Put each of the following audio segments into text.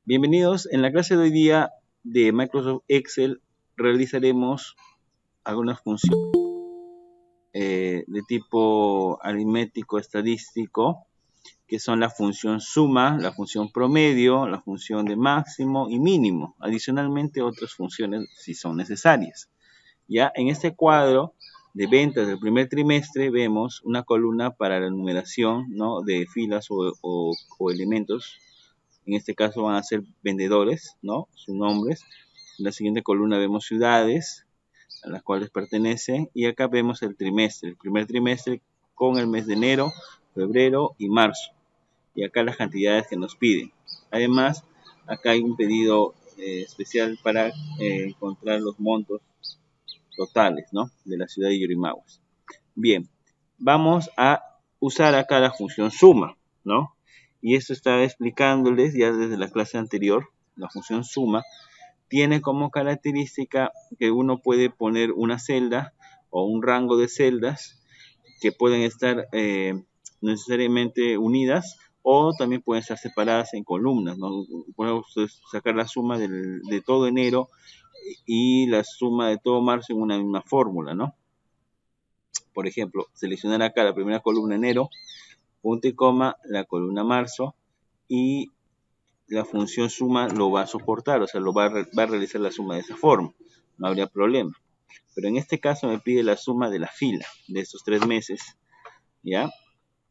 Bienvenidos. En la clase de hoy día de Microsoft Excel realizaremos algunas funciones de tipo aritmético estadístico, que son la función suma, la función promedio, la función de máximo y mínimo. Adicionalmente otras funciones si son necesarias. Ya en este cuadro de ventas del primer trimestre vemos una columna para la numeración, ¿no?, de filas o elementos. En este caso van a ser vendedores, ¿no?, sus nombres. En la siguiente columna vemos ciudades a las cuales pertenecen, y acá vemos el trimestre, el primer trimestre con el mes de enero, febrero y marzo, y acá las cantidades que nos piden. Además, acá hay un pedido especial para encontrar los montos totales, ¿no?, de la ciudad de Yurimaguas. Bien, vamos a usar acá la función suma, ¿no? Y esto estaba explicándoles ya desde la clase anterior. La función suma tiene como característica que uno puede poner una celda o un rango de celdas que pueden estar necesariamente unidas, o también pueden estar separadas en columnas, ¿no? Podemos sacar la suma de todo enero y la suma de todo marzo en una misma fórmula, ¿no? Por ejemplo, seleccionar acá la primera columna enero, punto y coma, la columna marzo, y la función suma lo va a soportar, o sea, va a realizar la suma de esa forma, no habría problema. Pero en este caso me pide la suma de la fila de estos 3 meses, ¿ya?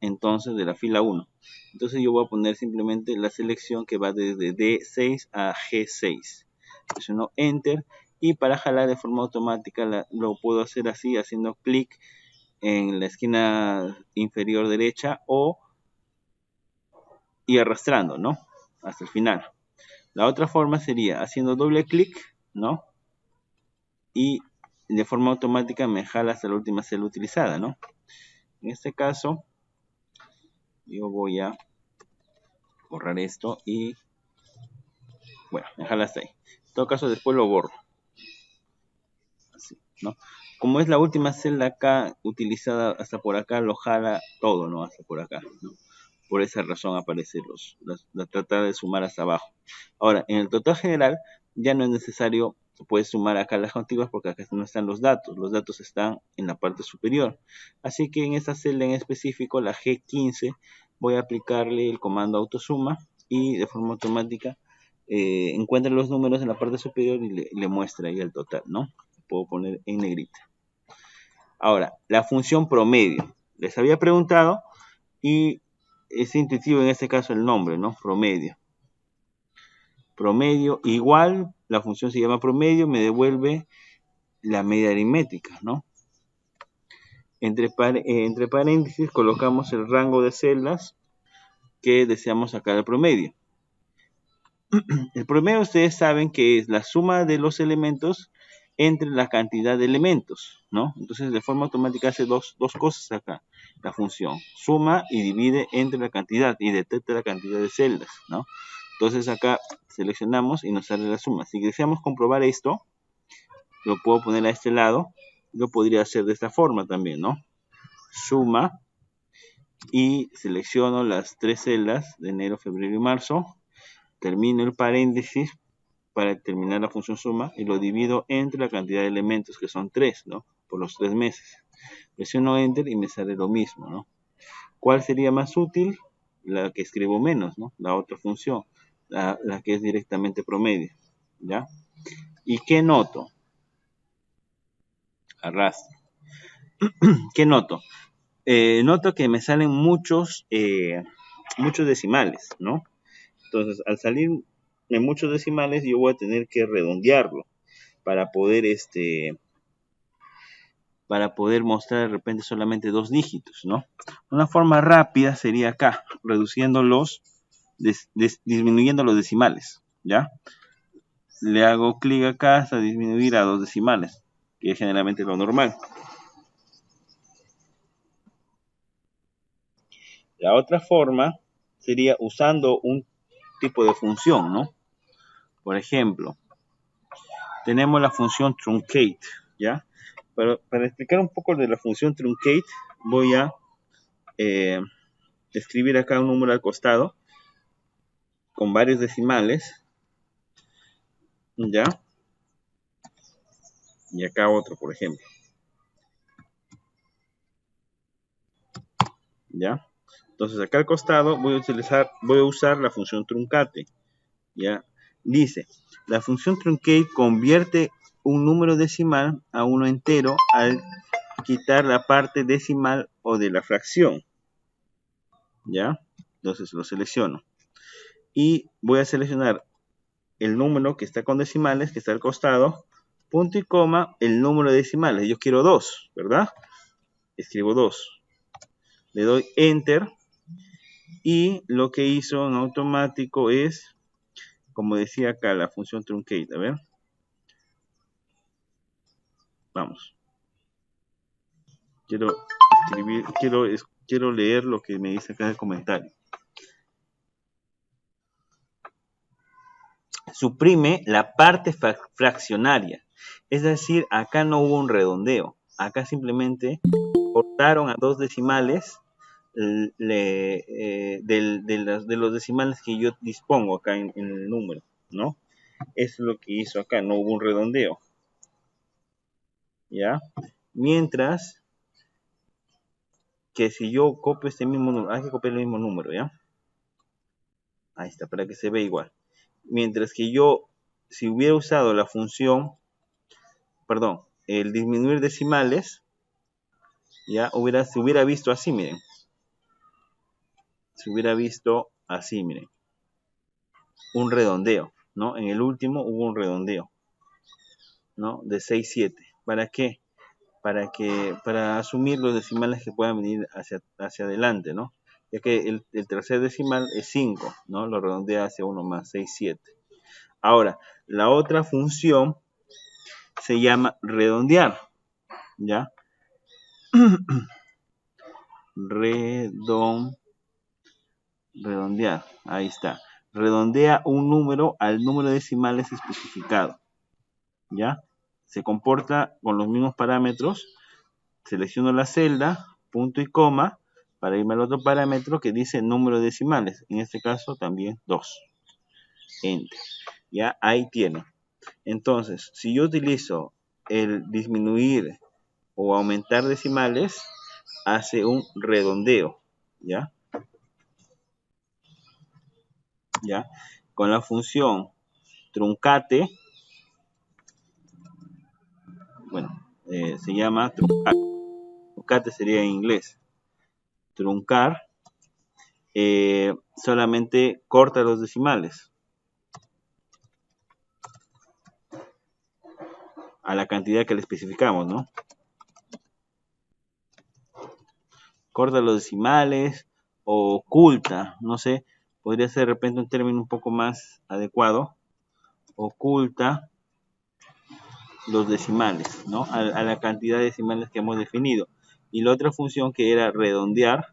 Entonces, de la fila 1. Entonces yo voy a poner simplemente la selección que va desde D6 a G6. Presiono Enter, y para jalar de forma automática lo puedo hacer así, haciendo clic en la esquina inferior derecha y arrastrando, ¿no?, hasta el final. La otra forma sería haciendo doble clic, ¿no?, y de forma automática me jala hasta la última celda utilizada, ¿no? En este caso, yo voy a borrar esto y, bueno, me jala hasta ahí. En todo caso, después lo borro. Así, ¿no? Como es la última celda acá utilizada hasta por acá, lo jala todo, ¿no?, hasta por acá, ¿no? Por esa razón aparece la tratar de sumar hasta abajo. Ahora, en el total general ya no es necesario, puedes sumar acá las contiguas porque acá no están los datos están en la parte superior. Así que en esta celda en específico, la G15, voy a aplicarle el comando autosuma y de forma automática encuentra los números en la parte superior y le muestra ahí el total, ¿no? Puedo poner en negrita. Ahora, la función promedio. Les había preguntado y es intuitivo en este caso el nombre, ¿no? Promedio. Promedio igual, la función se llama promedio, me devuelve la media aritmética, ¿no? Entre paréntesis colocamos el rango de celdas que deseamos sacar el promedio. El promedio, ustedes saben que es la suma de los elementos entre la cantidad de elementos, ¿no? Entonces, de forma automática hace dos cosas acá. La función suma y divide entre la cantidad y detecta la cantidad de celdas, ¿no? Entonces acá seleccionamos y nos sale la suma. Si deseamos comprobar esto, lo puedo poner a este lado. Lo podría hacer de esta forma también, ¿no? Suma y selecciono las 3 celdas de enero, febrero y marzo. Termino el paréntesis para terminar la función suma y lo divido entre la cantidad de elementos, que son 3, ¿no?, por los 3 meses. Presiono Enter y me sale lo mismo, ¿no? ¿Cuál sería más útil? La que escribo menos, ¿no? La otra función, la que es directamente promedio, ¿ya? ¿Y qué noto? Arrastro. ¿Qué noto? Noto que me salen muchos decimales, ¿no? Entonces, al salir en muchos decimales, yo voy a tener que redondearlo para poder mostrar de repente solamente 2 dígitos, ¿no? Una forma rápida sería acá, disminuyendo los decimales, ¿ya? Le hago clic acá hasta disminuir a 2 decimales, que es generalmente lo normal. La otra forma sería usando un tipo de función, ¿no? Por ejemplo, tenemos la función truncate, ¿ya? Para explicar un poco de la función truncate, voy a escribir acá un número al costado con varios decimales, ¿Ya? Y acá otro, por ejemplo. ¿Ya? Entonces acá al costado voy a usar la función truncate. ¿Ya? Dice, la función truncate convierte un número decimal a uno entero al quitar la parte decimal o de la fracción. ¿Ya? Entonces lo selecciono. Y voy a seleccionar el número que está con decimales, que está al costado, punto y coma, el número de decimales. Yo quiero 2, ¿verdad? Escribo 2. Le doy Enter. Y lo que hizo en automático es, como decía acá, la función truncate. A ver. Vamos. Quiero escribir, quiero leer lo que me dice acá en el comentario. Suprime la parte fraccionaria. Es decir, acá no hubo un redondeo. Acá simplemente cortaron a 2 decimales de los decimales que yo dispongo acá en el número, ¿no? Eso es lo que hizo acá, no hubo un redondeo. ¿Ya? Mientras que si yo copio este mismo número, hay que copiar el mismo número, ¿ya? Ahí está, para que se vea igual. Mientras que yo, si hubiera usado la función, perdón, el disminuir decimales, ya se hubiera visto así, miren. Se hubiera visto así, miren. Un redondeo, ¿no? En el último hubo un redondeo, ¿no? De 6, 7. ¿Para qué? Para asumir los decimales que puedan venir hacia adelante, ¿no? Ya que el tercer decimal es 5, ¿no? Lo redondea hacia 1 más, 6, 7. Ahora, la otra función se llama redondear, ¿ya? Redondear, ahí está. Redondea un número al número de decimales especificado, ¿ya? Se comporta con los mismos parámetros. Selecciono la celda, punto y coma, para irme al otro parámetro que dice número de decimales. En este caso también 2. Enter. Ya, ahí tiene. Entonces, si yo utilizo el disminuir o aumentar decimales, hace un redondeo, ¿ya? ¿Ya? Con la función truncate, bueno, se llama truncar. Truncate sería en inglés. Truncar, solamente corta los decimales a la cantidad que le especificamos, ¿no? Corta los decimales o oculta, no sé, podría ser de repente un término un poco más adecuado. Oculta los decimales, ¿no? A la cantidad de decimales que hemos definido. Y la otra función que era redondear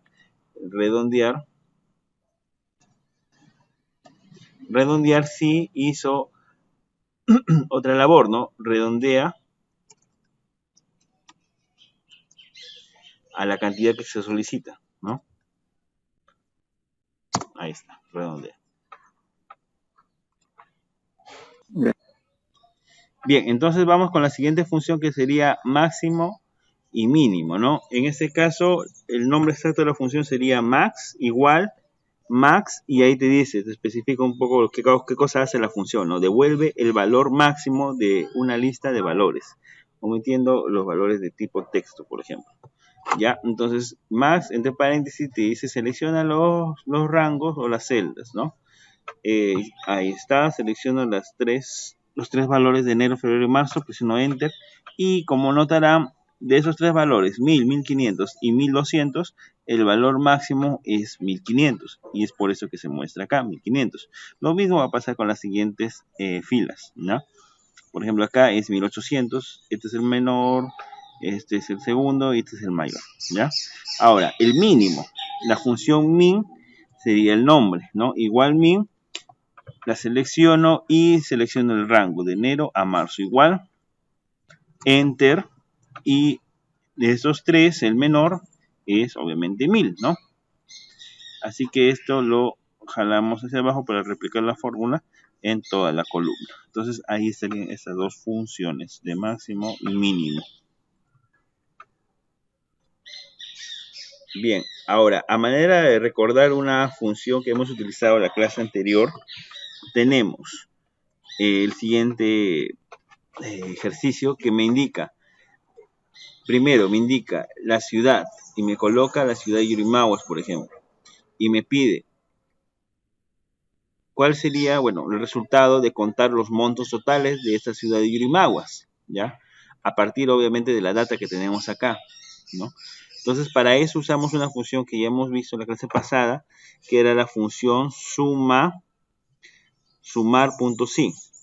sí hizo otra labor, ¿no? Redondea a la cantidad que se solicita, ¿no? Ahí está, redondea. Bien, entonces vamos con la siguiente función que sería máximo y mínimo, ¿no? En este caso, el nombre exacto de la función sería max igual max, y ahí te dice, te especifica un poco qué cosa hace la función, ¿no? Devuelve el valor máximo de una lista de valores, omitiendo los valores de tipo texto, por ejemplo. ¿Ya? Entonces, max, entre paréntesis, te dice selecciona los rangos o las celdas, ¿no? Ahí está, selecciono los tres valores de enero, febrero y marzo, presiono Enter, y como notarán, de esos tres valores, 1000, 1500 y 1200, el valor máximo es 1500, y es por eso que se muestra acá, 1500. Lo mismo va a pasar con las siguientes filas, ¿no? Por ejemplo, acá es 1800, este es el menor, este es el segundo y este es el mayor, ¿ya? Ahora, el mínimo, la función min sería el nombre, ¿no? Igual min, la selecciono y selecciono el rango de enero a marzo igual, Enter, y de esos tres el menor es obviamente 1000, ¿no? Así que esto lo jalamos hacia abajo para replicar la fórmula en toda la columna. Entonces ahí estarían estas dos funciones de máximo y mínimo. Bien, ahora, a manera de recordar una función que hemos utilizado en la clase anterior, tenemos el siguiente ejercicio que me indica, primero me indica la ciudad y me coloca la ciudad de Yurimaguas, por ejemplo, y me pide cuál sería, bueno, el resultado de contar los montos totales de esta ciudad de Yurimaguas, ¿ya? A partir, obviamente, de la data que tenemos acá, ¿no? Entonces, para eso usamos una función que ya hemos visto en la clase pasada, que era la función sumar.si,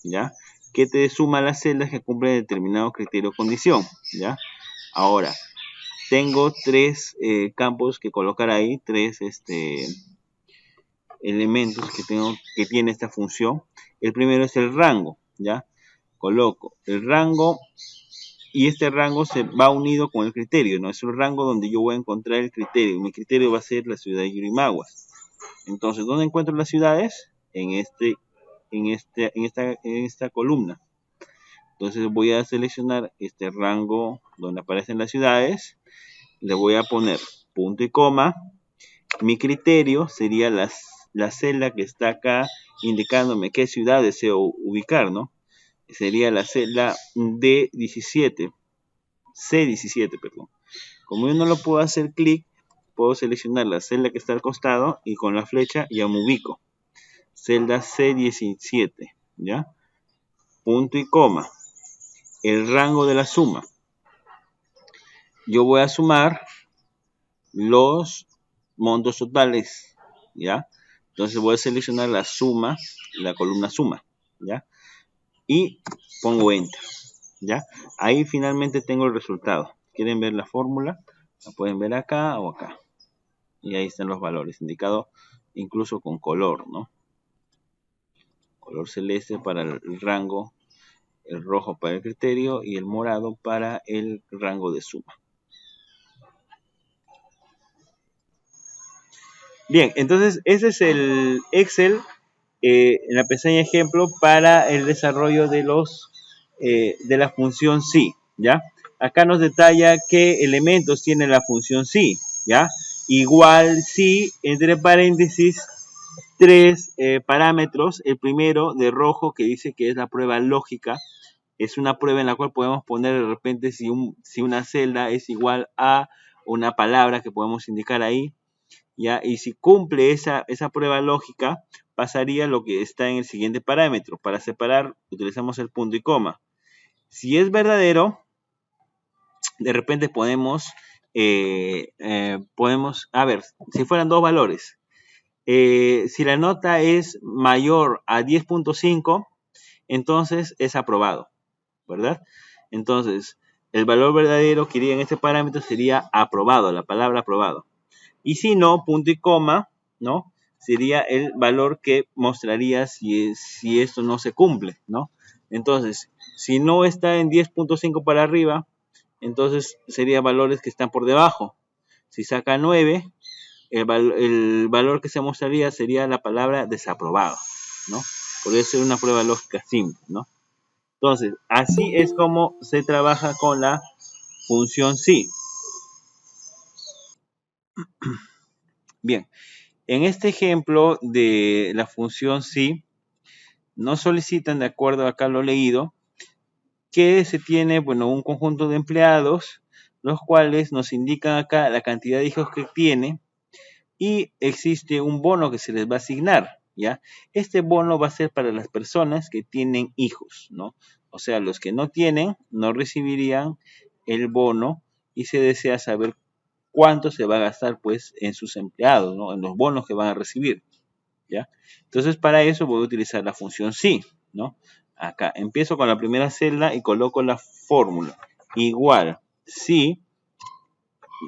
¿ya? Que te suma las celdas que cumplen determinado criterio o condición, ¿ya? Ahora, tengo tres campos que colocar ahí, tres elementos que tiene esta función. El primero es el rango, ¿ya? Coloco el rango y este rango se va unido con el criterio, ¿no? Es un rango donde yo voy a encontrar el criterio. Mi criterio va a ser la ciudad de Yurimaguas. Entonces, ¿dónde encuentro las ciudades? En esta columna. Entonces voy a seleccionar este rango donde aparecen las ciudades, le voy a poner punto y coma. Mi criterio sería la celda que está acá indicándome qué ciudad deseo ubicar, ¿no? Sería la celda D17, C17, perdón. Como yo no lo puedo hacer clic, puedo seleccionar la celda que está al costado y con la flecha ya me ubico. Celda C17, ¿ya? Punto y coma. El rango de la suma. Yo voy a sumar los montos totales, ¿ya? Entonces voy a seleccionar la suma, la columna suma, ¿ya? Y pongo enter, ¿ya? Ahí finalmente tengo el resultado. ¿Quieren ver la fórmula? La pueden ver acá o acá. Y ahí están los valores, indicados incluso con color, ¿no? Color celeste para el rango, el rojo para el criterio y el morado para el rango de suma. Bien, entonces ese es el Excel en la pestaña ejemplo para el desarrollo de la función sí, ¿ya? Acá nos detalla qué elementos tiene la función sí, ¿ya? Igual sí, entre paréntesis, tres parámetros. El primero de rojo que dice que es la prueba lógica. Es una prueba en la cual podemos poner de repente si una celda es igual a una palabra que podemos indicar ahí, ¿ya? Y si cumple esa prueba lógica, pasaría lo que está en el siguiente parámetro. Para separar, utilizamos el punto y coma. Si es verdadero, de repente podemos, a ver, si fueran dos valores, si la nota es mayor a 10.5, entonces es aprobado, ¿verdad? Entonces, el valor verdadero que iría en este parámetro sería aprobado, la palabra aprobado. Y si no, punto y coma, ¿no? Sería el valor que mostraría si esto no se cumple, ¿no? Entonces, si no está en 10.5 para arriba, entonces serían valores que están por debajo. Si saca 9, el valor que se mostraría sería la palabra desaprobado, ¿no? Podría ser una prueba lógica simple, ¿no? Entonces, así es como se trabaja con la función sí. Bien, en este ejemplo de la función sí, nos solicitan, de acuerdo acá lo leído, que se tiene, bueno, un conjunto de empleados, los cuales nos indican acá la cantidad de hijos que tiene y existe un bono que se les va a asignar, ¿ya? Este bono va a ser para las personas que tienen hijos, ¿no? O sea, los que no tienen no recibirían el bono y se desea saber cuánto se va a gastar, pues, en sus empleados, ¿no? En los bonos que van a recibir, ¿ya? Entonces, para eso voy a utilizar la función sí, ¿no? Acá empiezo con la primera celda y coloco la fórmula. Igual, sí,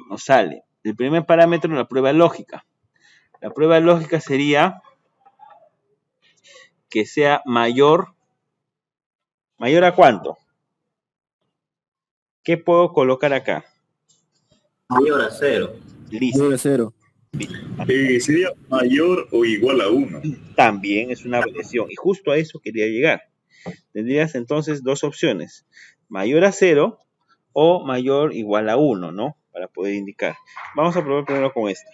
nos sale. El primer parámetro, la prueba lógica. La prueba lógica sería que sea mayor. ¿Mayor a cuánto? ¿Qué puedo colocar acá? Mayor a 0. Listo. Mayor a 0. Sería mayor o igual a 1. También es una variación. Y justo a eso quería llegar. Tendrías entonces dos opciones. Mayor a 0 o mayor o igual a 1, ¿no? Para poder indicar. Vamos a probar primero con esta.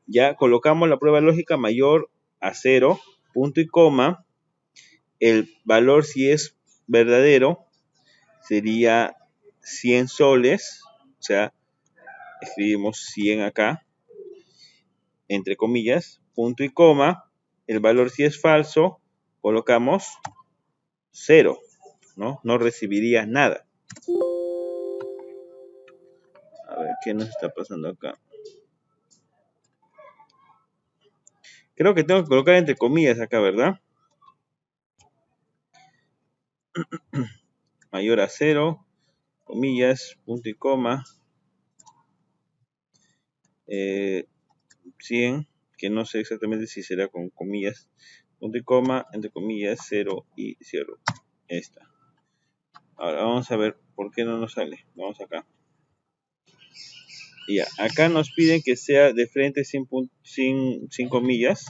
Ya colocamos la prueba lógica mayor a 0, punto y coma. El valor, si es verdadero, sería 100 soles. O sea, escribimos 100 acá, entre comillas, punto y coma. El valor, si es falso, colocamos 0, ¿no? No recibirías nada. A ver, ¿qué nos está pasando acá? Creo que tengo que colocar entre comillas acá, ¿verdad? Mayor a 0, comillas, punto y coma, 100, que no sé exactamente si será con comillas, punto y coma, entre comillas, 0 y cierro. Esta. Ahora vamos a ver por qué no nos sale. Vamos acá. Ya, acá nos piden que sea de frente sin comillas.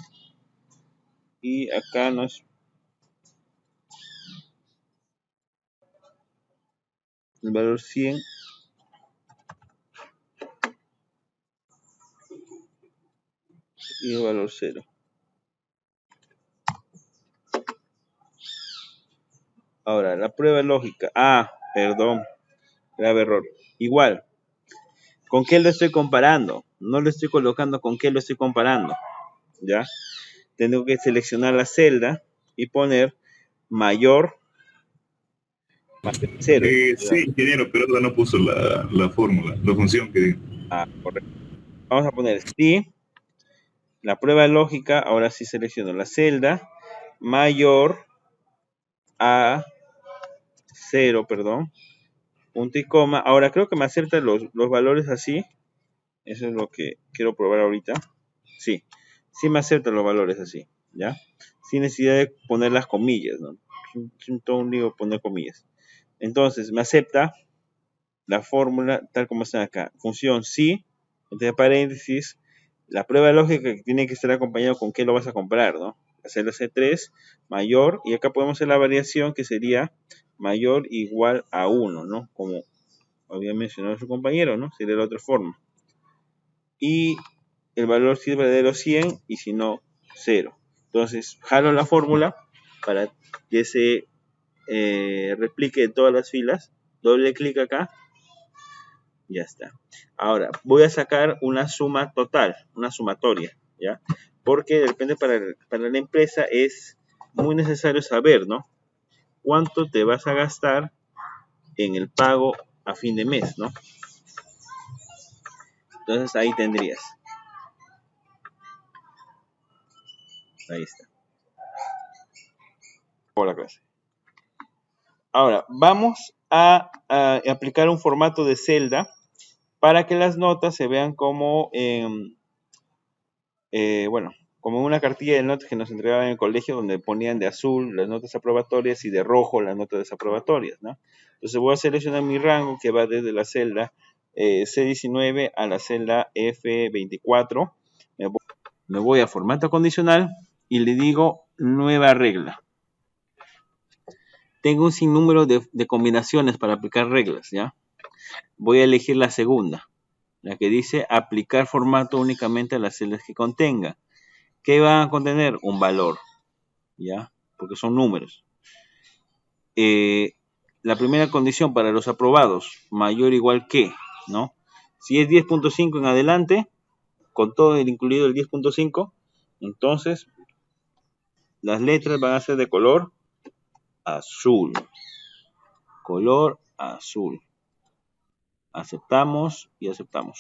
Y acá nos... el valor 100 y el valor 0. Ahora, la prueba lógica. Ah, perdón. Grave error. Igual. ¿Con qué lo estoy comparando? No lo estoy colocando con qué lo estoy comparando. ¿Ya? Tengo que seleccionar la celda y poner mayor más 0. Sí, ingeniero, pero ahora no puso la fórmula, la función que digo. Ah, correcto. Vamos a poner sí. La prueba lógica, ahora sí selecciono la celda mayor a 0, perdón, punto y coma. Ahora creo que me acerta los valores así. Eso es lo que quiero probar ahorita. Sí, sí me aceptan los valores así, ¿ya? Sin necesidad de poner las comillas, ¿no? Es todo un lío poner comillas. Entonces, me acepta la fórmula tal como está acá. Función sí, entre paréntesis, la prueba lógica que tiene que estar acompañado con qué lo vas a comprar, ¿no? Hacer la C3 mayor, y acá podemos hacer la variación que sería mayor igual a 1, ¿no? Como había mencionado su compañero, ¿no? Sería de la otra forma. Y el valor si es verdadero 100 y si no 0. Entonces jalo la fórmula para que se replique en todas las filas, doble clic acá, ya está. Ahora voy a sacar una suma total, una sumatoria, ¿ya? Porque de repente para la empresa es muy necesario saber, ¿no? Cuánto te vas a gastar en el pago a fin de mes, ¿no? Entonces ahí tendrías. Ahí está. Por la clase. Ahora, vamos a aplicar un formato de celda para que las notas se vean como, bueno, como una cartilla de notas que nos entregaban en el colegio donde ponían de azul las notas aprobatorias y de rojo las notas desaprobatorias, ¿no? Entonces voy a seleccionar mi rango que va desde la celda C19 a la celda F24. Me voy a formato condicional y le digo nueva regla. Tengo un sinnúmero de combinaciones para aplicar reglas, ¿ya? Voy a elegir la segunda, la que dice aplicar formato únicamente a las celdas que contenga. ¿Qué van a contener? Un valor, ¿ya? Porque son números. La primera condición para los aprobados, mayor o igual que, ¿no? Si es 10.5 en adelante, con todo el incluido el 10.5, entonces las letras van a ser de color azul. Color azul. Aceptamos y aceptamos.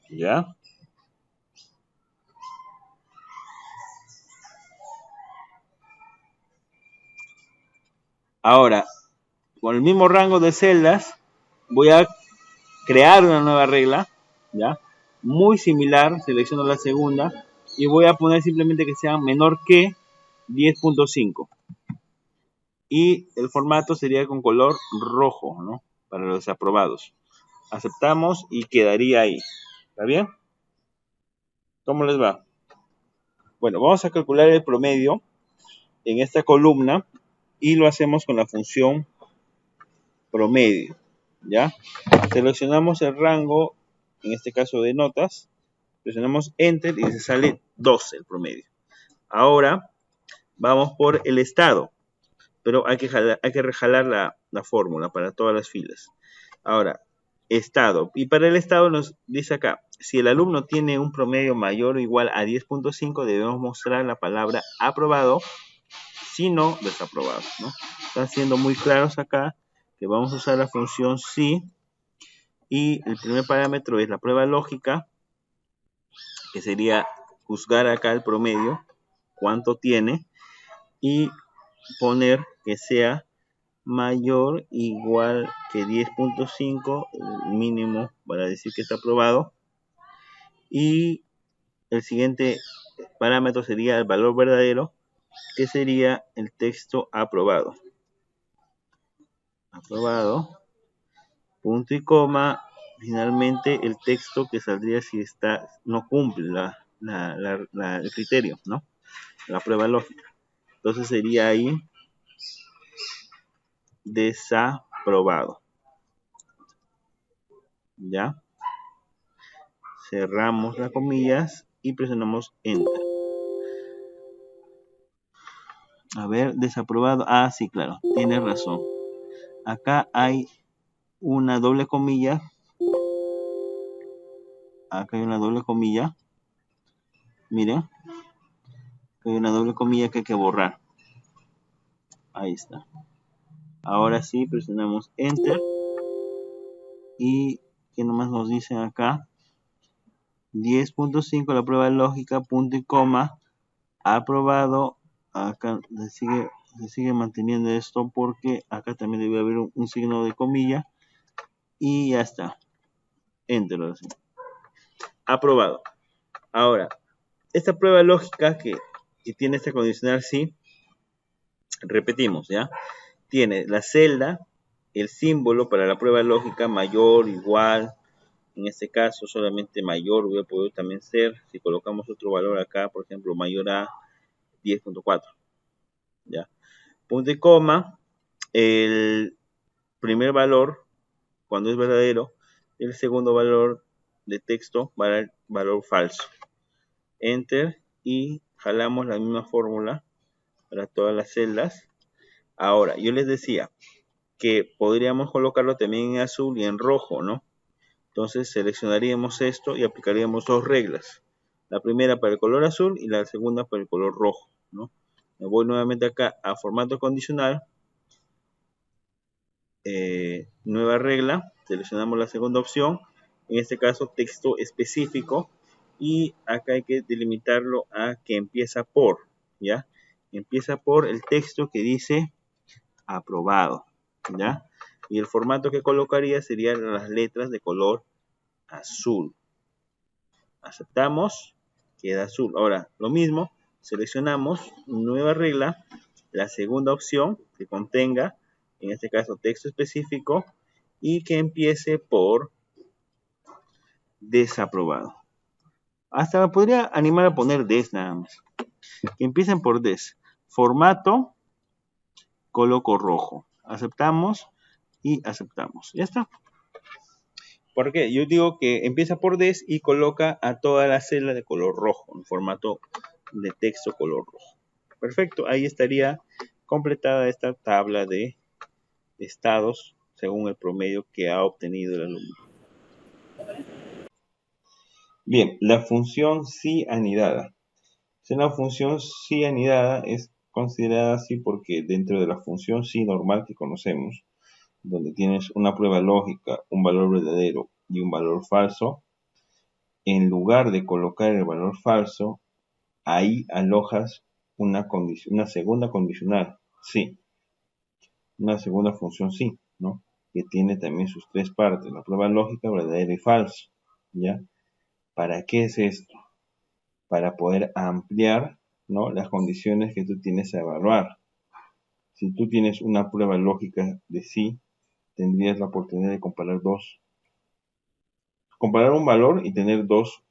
¿Ya? Ahora, con el mismo rango de celdas, voy a crear una nueva regla, ¿ya? Muy similar, selecciono la segunda y voy a poner simplemente que sea menor que 10.5. Y el formato sería con color rojo, ¿no? Para los aprobados. Aceptamos y quedaría ahí. ¿Está bien? ¿Cómo les va? Bueno, vamos a calcular el promedio en esta columna y lo hacemos con la función promedio. ¿Ya? Seleccionamos el rango, en este caso de notas, presionamos Enter y se sale 12 el promedio. Ahora vamos por el estado, pero hay que rejalar la fórmula para todas las filas. Ahora, estado. Y para el estado nos dice acá, si el alumno tiene un promedio mayor o igual a 10.5, debemos mostrar la palabra aprobado, si no, desaprobado, ¿no? Están siendo muy claros acá que vamos a usar la función si, y el primer parámetro es la prueba lógica, que sería juzgar acá el promedio, cuánto tiene, y poner que sea mayor igual que 10.5, el mínimo para decir que está aprobado. Y el siguiente parámetro sería el valor verdadero, que sería el texto aprobado. Aprobado, punto y coma, finalmente el texto que saldría si no cumple el criterio, ¿no? La prueba lógica. Entonces sería ahí desaprobado. ¿Ya? Cerramos las comillas y presionamos Enter. A ver, desaprobado. Ah, sí, claro, tienes razón. Acá hay una doble comilla. Acá hay una doble comilla. Miren. Acá hay una doble comilla que hay que borrar. Ahí está. Ahora sí, presionamos Enter. Y ¿qué nomás nos dicen acá? 10.5, la prueba lógica, punto y coma. Aprobado. Acá se sigue manteniendo esto porque acá también debe haber un signo de comilla. Y ya está. Enter. Aprobado. Ahora, esta prueba lógica que tiene este condicional sí, repetimos, ¿ya? Tiene la celda, el símbolo para la prueba lógica mayor, igual, en este caso solamente mayor hubiera podido también ser, si colocamos otro valor acá, por ejemplo, mayor a 10.4, ¿ya? Punto y coma, el primer valor, cuando es verdadero, el segundo valor de texto va a dar valor falso. Enter y jalamos la misma fórmula para todas las celdas. Ahora, yo les decía que podríamos colocarlo también en azul y en rojo, ¿no? Entonces seleccionaríamos esto y aplicaríamos dos reglas. La primera para el color azul y la segunda para el color rojo, ¿no? Me voy nuevamente acá a formato condicional. Nueva regla, seleccionamos la segunda opción. En este caso, texto específico. Y acá hay que delimitarlo a que empieza por, ¿ya? Empieza por el texto que dice aprobado, ¿ya? Y el formato que colocaría serían las letras de color azul. Aceptamos, queda azul. Ahora, lo mismo, seleccionamos nueva regla, la segunda opción que contenga, en este caso, texto específico y que empiece por desaprobado. Hasta me podría animar a poner des nada más. Que empiecen por des. Formato, coloco rojo. Aceptamos y aceptamos. Ya está. Porque yo digo que empieza por des y coloca a toda la celda de color rojo, en formato de texto color rojo. Perfecto, ahí estaría completada esta tabla de estados según el promedio que ha obtenido el alumno. Bien, la función sí anidada. Si una función sí anidada es considerada así porque dentro de la función sí normal que conocemos, donde tienes una prueba lógica, un valor verdadero y un valor falso, en lugar de colocar el valor falso, ahí alojas una segunda condicional, sí, una segunda función sí, ¿no? Que tiene también sus tres partes, la prueba lógica, verdadero y falso, ¿ya? ¿Para qué es esto? Para poder ampliar, ¿no?, las condiciones que tú tienes a evaluar. Si tú tienes una prueba lógica de sí, tendrías la oportunidad de comparar dos comparar un valor y tener dos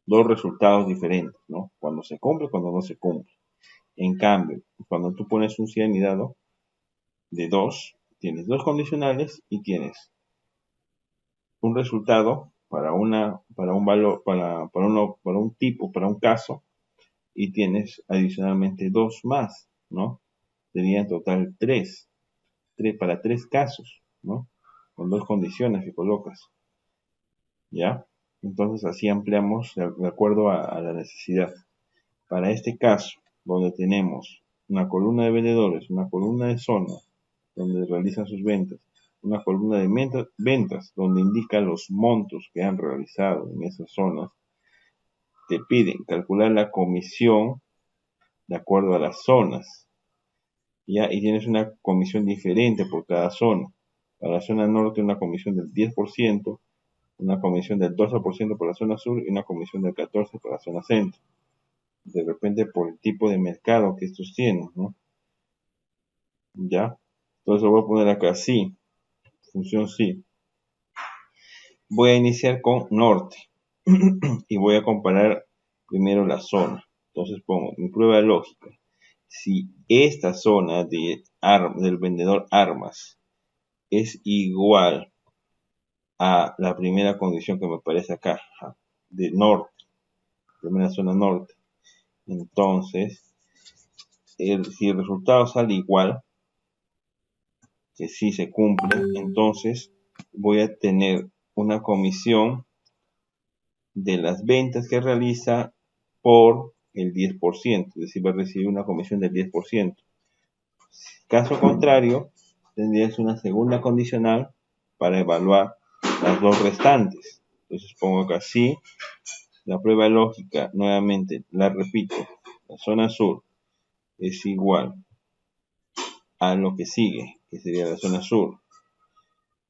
resultados diferentes, ¿no? Cuando se cumple, cuando no se cumple. En cambio, cuando tú pones un si anidado de 2, tienes dos condicionales y tienes un resultado para un valor, para un tipo, para un caso, y tienes adicionalmente dos más, ¿no? Sería en total tres para tres casos, ¿no? Con dos condiciones que colocas, ¿ya? Entonces así ampliamos de acuerdo a la necesidad. Para este caso, donde tenemos una columna de vendedores, una columna de zona, donde realizan sus ventas, una columna de ventas, donde indica los montos que han realizado en esas zonas, te piden calcular la comisión de acuerdo a las zonas, ¿ya? Y tienes una comisión diferente por cada zona. Para la zona norte una comisión del 10%, una comisión del 12% para la zona sur y una comisión del 14% para la zona centro. De repente por el tipo de mercado que estos tienen, ¿no? ¿Ya? Entonces lo voy a poner acá, sí, función sí. Voy a iniciar con norte y voy a comparar primero la zona. Entonces pongo mi prueba de lógica. Si esta zona del vendedor armas es igual a la primera condición que me aparece acá, de norte, primera zona norte, entonces si el resultado sale igual, que sí se cumple, entonces voy a tener una comisión de las ventas que realiza por el 10%, es decir, va a recibir una comisión del 10%. Caso contrario, tendrías una segunda condicional para evaluar las dos restantes. Entonces pongo acá sí, la prueba lógica, nuevamente la repito, la zona sur es igual a lo que sigue, que sería la zona sur,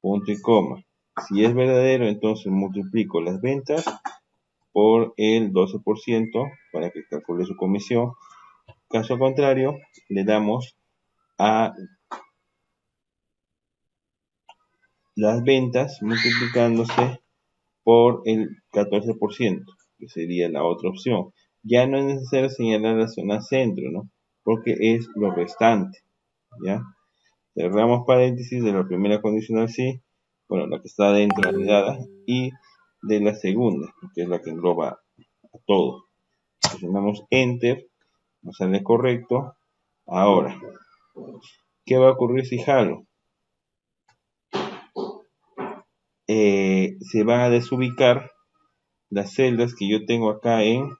punto y coma. Si es verdadero, entonces multiplico las ventas por el 12% para que calcule su comisión. Caso contrario, le damos a las ventas multiplicándose por el 14%, que sería la otra opción. Ya no es necesario señalar la zona centro, ¿no? Porque es lo restante, ¿ya? Cerramos paréntesis de la primera condicional sí, bueno, la que está dentro anidada, y de la segunda, que es la que engloba a todo. Presionamos Enter, nos sale correcto. Ahora, ¿qué va a ocurrir si jalo? Se van a desubicar las celdas que yo tengo acá en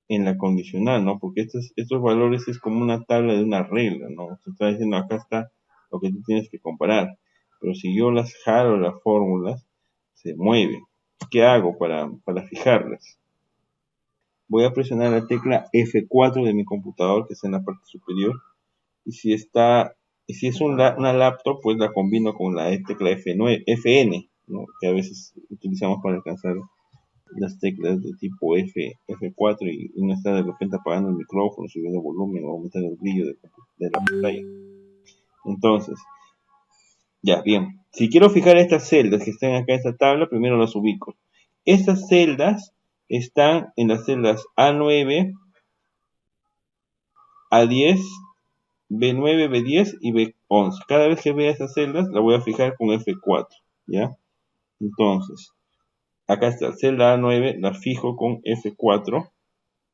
la condicional, ¿no? Porque estos valores es como una tabla de una regla, ¿no? Se está diciendo acá está lo que tú tienes que comparar. Pero si yo las jalo las fórmulas, se mueven. ¿Qué hago para fijarlas? Voy a presionar la tecla F4 de mi computador, que está en la parte superior. Y si es una laptop, pues la combino con la tecla F9, FN, ¿no? Que a veces utilizamos para alcanzar las teclas de tipo F4 y uno está de repente apagando el micrófono, subiendo el volumen o aumentando el brillo de la pantalla. Entonces, ya, bien. Si quiero fijar estas celdas que están acá en esta tabla, primero las ubico. Estas celdas están en las celdas A9, A10, B9, B10 y B11. Cada vez que vea esas celdas, la voy a fijar con F4, ¿ya? Entonces, acá está, celda A9, la fijo con F4.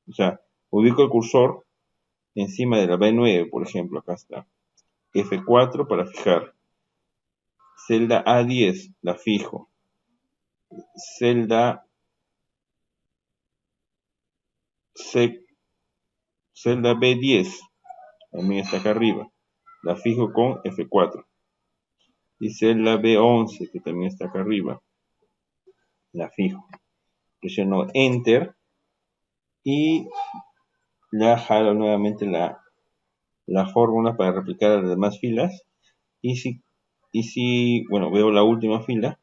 O sea, ubico el cursor encima de la B9, por ejemplo, acá está. F4 para fijar. Celda A10, la fijo. Celda B10, también está acá arriba. La fijo con F4. Y celda B11, que también está acá arriba. La fijo. Presiono Enter. Y ya jalo nuevamente la fórmula para replicar las demás filas. Y si, bueno, veo la última fila,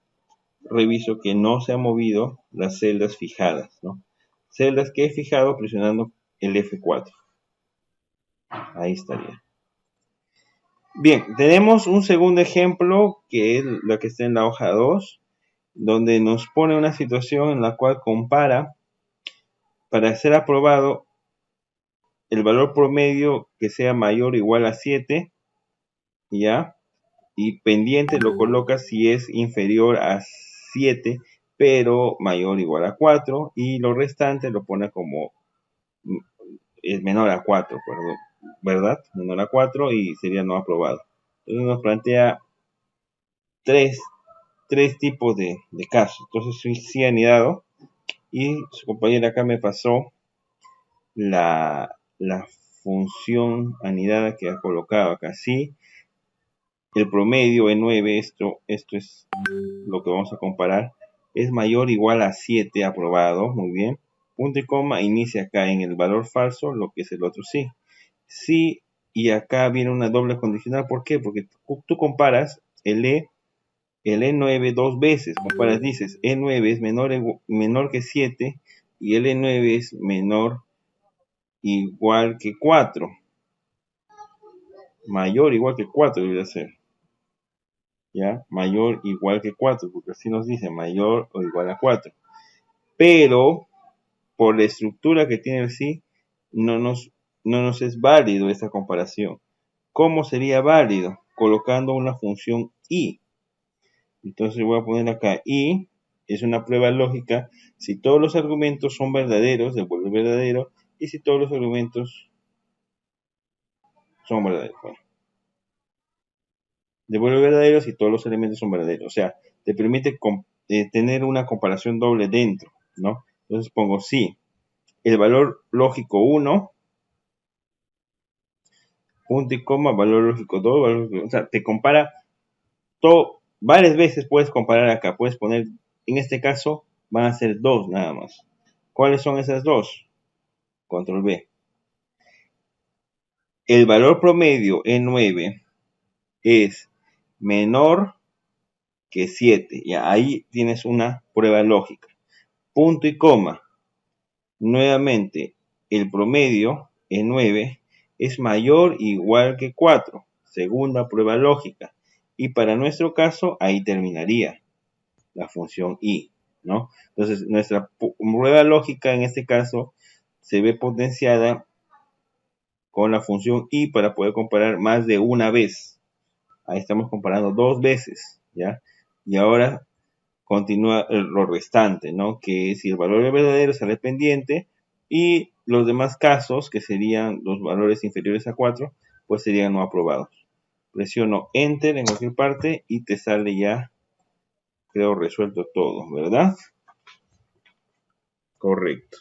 reviso que no se han movido las celdas fijadas, ¿no? Celdas que he fijado presionando el F4. Ahí estaría. Bien, tenemos un segundo ejemplo que es la que está en la hoja 2 donde nos pone una situación en la cual compara, para ser aprobado, el valor promedio que sea mayor o igual a 7, ¿ya? Y pendiente lo coloca si es inferior a 7, pero mayor o igual a 4, y lo restante lo pone como es menor a 4, perdón, ¿verdad? Menor a 4 y sería no aprobado. Entonces nos plantea tres tipos de casos. Entonces sí anidado, y su compañera acá me pasó la función anidada que ha colocado acá. Sí, el promedio E9, esto es lo que vamos a comparar, es mayor o igual a 7, aprobado, muy bien. Punto y coma, inicia acá en el valor falso, lo que es el otro sí. Sí, y acá viene una doble condicional. ¿Por qué? Porque tú comparas el E9 dos veces. Comparas, dices, E9 es menor que 7 y el E9 es menor igual que 4. Mayor igual que 4 debería ser. ¿Ya? Mayor igual que 4, porque así nos dice, mayor o igual a 4. Pero, por la estructura que tiene el sí, no nos es válido esta comparación. ¿Cómo sería válido? Colocando una función i. Entonces voy a poner acá i, es una prueba lógica. Si todos los argumentos son verdaderos, devuelve verdadero. Y si todos los argumentos son verdaderos, bueno, devuelve verdadero si todos los elementos son verdaderos. O sea, te permite tener una comparación doble dentro, ¿no? Entonces pongo sí, el valor lógico 1, punto y coma, valor lógico 2, valor lógico, o sea, te compara todo. Varias veces puedes comparar acá, puedes poner, en este caso van a ser 2 nada más. ¿Cuáles son esas 2? Control B. El valor promedio E9 es menor que 7. Ya ahí tienes una prueba lógica. Punto y coma. Nuevamente, el promedio E9 es mayor o igual que 4. Segunda prueba lógica. Y para nuestro caso, ahí terminaría la función i, ¿no? Entonces, nuestra prueba lógica en este caso se ve potenciada con la función i para poder comparar más de una vez. Ahí estamos comparando 2 veces, ¿ya? Y ahora continúa lo restante, ¿no? Que si el valor es verdadero sale pendiente, y los demás casos, que serían los valores inferiores a 4, pues serían no aprobados. Presiono Enter en cualquier parte y te sale ya, creo, resuelto todo, ¿verdad? Correcto.